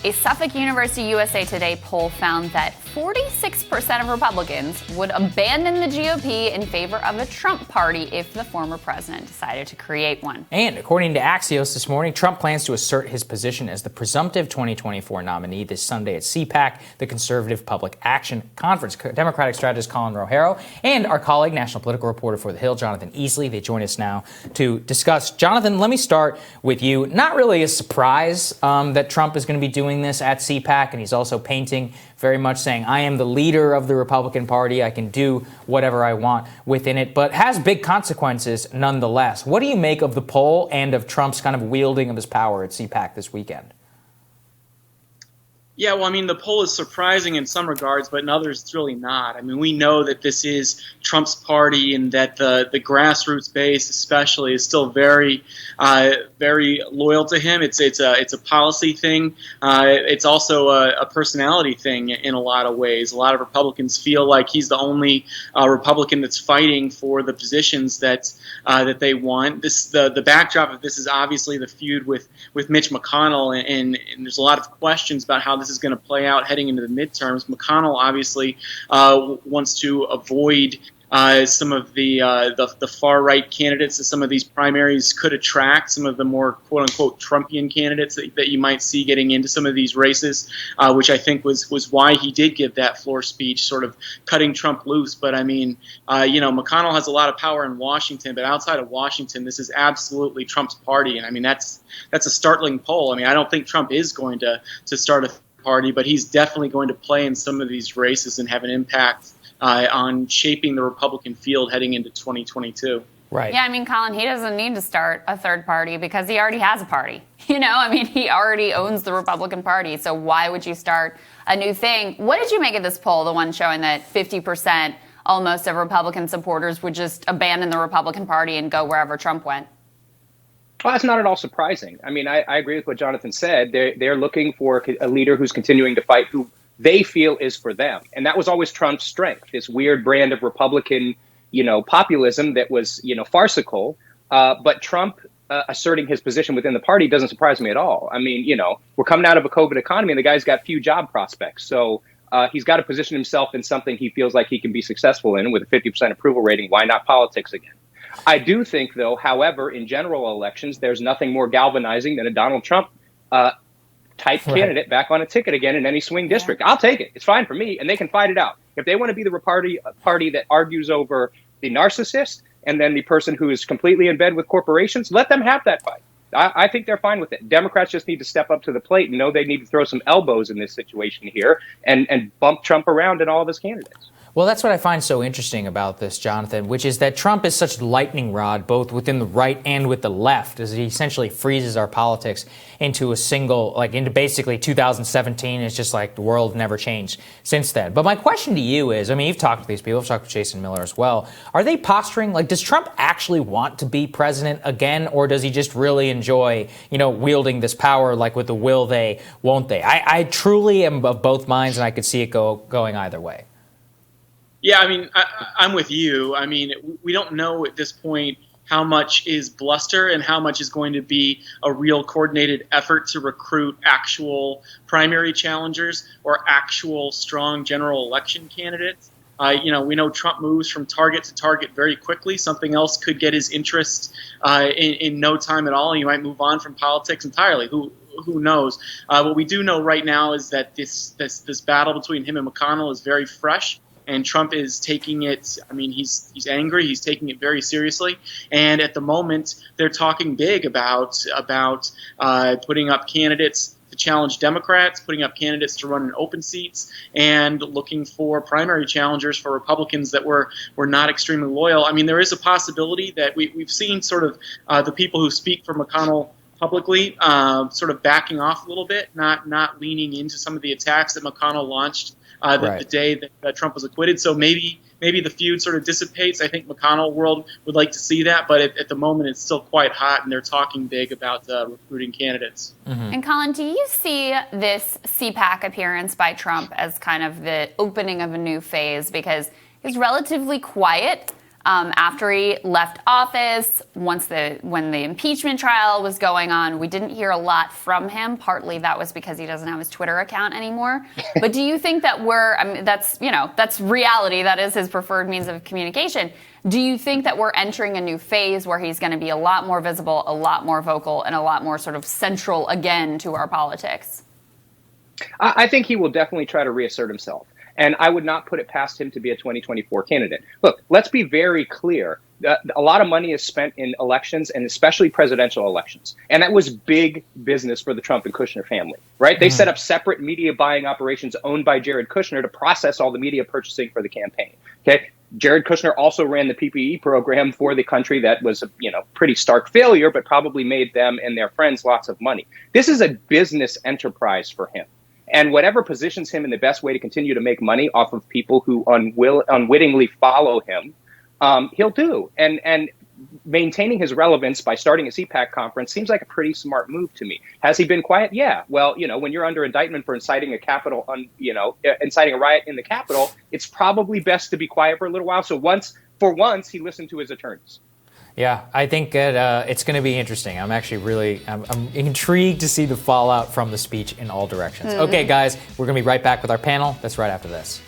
A Suffolk University USA Today poll found that 46% of Republicans would abandon the GOP in favor of a Trump party if the former president decided to create one. And according to Axios this morning, Trump plans to assert his position as the presumptive 2024 nominee this Sunday at CPAC, the Conservative Public Action Conference. Democratic strategist Colin Rohero and our colleague, national political reporter for The Hill, Jonathan Easley, they join us now to discuss. Jonathan, let me start with you. Not really a surprise that Trump is going to be doing this at CPAC, and he's also painting very much saying, I am the leader of the Republican Party. I can do whatever I want within it, but has big consequences nonetheless. What do you make of the poll and of Trump's kind of wielding of his power at CPAC this weekend? Yeah, well, I mean, the poll is surprising in some regards, but in others it's really not. I mean, we know that this is Trump's party and that the grassroots base especially is still very loyal to him. It's a policy thing. It's also a personality thing in a lot of ways. A lot of Republicans feel like he's the only Republican that's fighting for the positions that they want. The backdrop of this is obviously the feud with Mitch McConnell, and there's a lot of questions about how this is going to play out heading into the midterms. McConnell obviously wants to avoid some of the far-right candidates that some of these primaries could attract, some of the more quote-unquote Trumpian candidates that you might see getting into some of these races, which I think was why he did give that floor speech, sort of cutting Trump loose. But, I mean, McConnell has a lot of power in Washington, but outside of Washington, this is absolutely Trump's party. And, I mean, that's a startling poll. I mean, I don't think Trump is going to start a party, but he's definitely going to play in some of these races and have an impact on shaping the Republican field heading into 2022. Right. Yeah, I mean, Colin, he doesn't need to start a third party because he already has a party. I mean, he already owns the Republican Party. So why would you start a new thing? What did you make of this poll, the one showing that 50% almost of Republican supporters would just abandon the Republican Party and go wherever Trump went? Well, that's not at all surprising. I mean, I agree with what Jonathan said. They're looking for a leader who's continuing to fight, who they feel is for them. And that was always Trump's strength, this weird brand of Republican, populism that was, farcical. But Trump asserting his position within the party doesn't surprise me at all. I mean, we're coming out of a COVID economy and the guy's got few job prospects. So he's got to position himself in something he feels like he can be successful in with a 50% approval rating. Why not politics again? I do think, though, however, in general elections, there's nothing more galvanizing than a Donald Trump type candidate back on a ticket again in any swing district. I'll take it. It's fine for me, and they can fight it out. If they want to be the party that argues over the narcissist and then the person who is completely in bed with corporations, let them have that fight. I think they're fine with it. Democrats just need to step up to the plate and know they need to throw some elbows in this situation here and bump Trump around in all of his candidates. Well, that's what I find so interesting about this, Jonathan, which is that Trump is such a lightning rod, both within the right and with the left, as he essentially freezes our politics into a single, into basically 2017. It's just like the world never changed since then. But my question to you is, I mean, you've talked to these people, you've talked to Jason Miller as well. Are they posturing, does Trump actually want to be president again, or does he just really enjoy, wielding this power, with the will they, won't they? I truly am of both minds, and I could see it going either way. Yeah, I mean, I'm with you. I mean, we don't know at this point how much is bluster and how much is going to be a real coordinated effort to recruit actual primary challengers or actual strong general election candidates. We know Trump moves from target to target very quickly. Something else could get his interest in no time at all. He might move on from politics entirely. Who knows? What we do know right now is that this battle between him and McConnell is very fresh. And Trump is taking it, I mean, he's angry, he's taking it very seriously. And at the moment, they're talking big about putting up candidates to challenge Democrats, putting up candidates to run in open seats, and looking for primary challengers for Republicans that were not extremely loyal. I mean, there is a possibility that we've seen sort of the people who speak for McConnell publicly sort of backing off a little bit, not leaning into some of the attacks that McConnell launched the day that Trump was acquitted. So maybe the feud sort of dissipates. I think McConnell world would like to see that, but at the moment it's still quite hot, and they're talking big about recruiting candidates. Mm-hmm. And Colin, do you see this CPAC appearance by Trump as kind of the opening of a new phase? Because he's relatively quiet after he left office, when the impeachment trial was going on, we didn't hear a lot from him. Partly that was because he doesn't have his Twitter account anymore. But do you think that that's reality. That is his preferred means of communication. Do you think that we're entering a new phase where he's going to be a lot more visible, a lot more vocal, and a lot more sort of central again to our politics? I think he will definitely try to reassert himself. And I would not put it past him to be a 2024 candidate. Look, let's be very clear. A lot of money is spent in elections, and especially presidential elections. And that was big business for the Trump and Kushner family, right? They set up separate media buying operations owned by Jared Kushner to process all the media purchasing for the campaign. Okay. Jared Kushner also ran the PPE program for the country that was a pretty stark failure, but probably made them and their friends lots of money. This is a business enterprise for him. And whatever positions him in the best way to continue to make money off of people who unwittingly follow him, he'll do. And maintaining his relevance by starting a CPAC conference seems like a pretty smart move to me. Has he been quiet? Yeah. Well, when you're under indictment for inciting inciting a riot in the Capitol, it's probably best to be quiet for a little while. So for once, he listened to his attorneys. Yeah, I think that it's going to be interesting. I'm actually I'm intrigued to see the fallout from the speech in all directions. Okay, guys, we're going to be right back with our panel. That's right after this.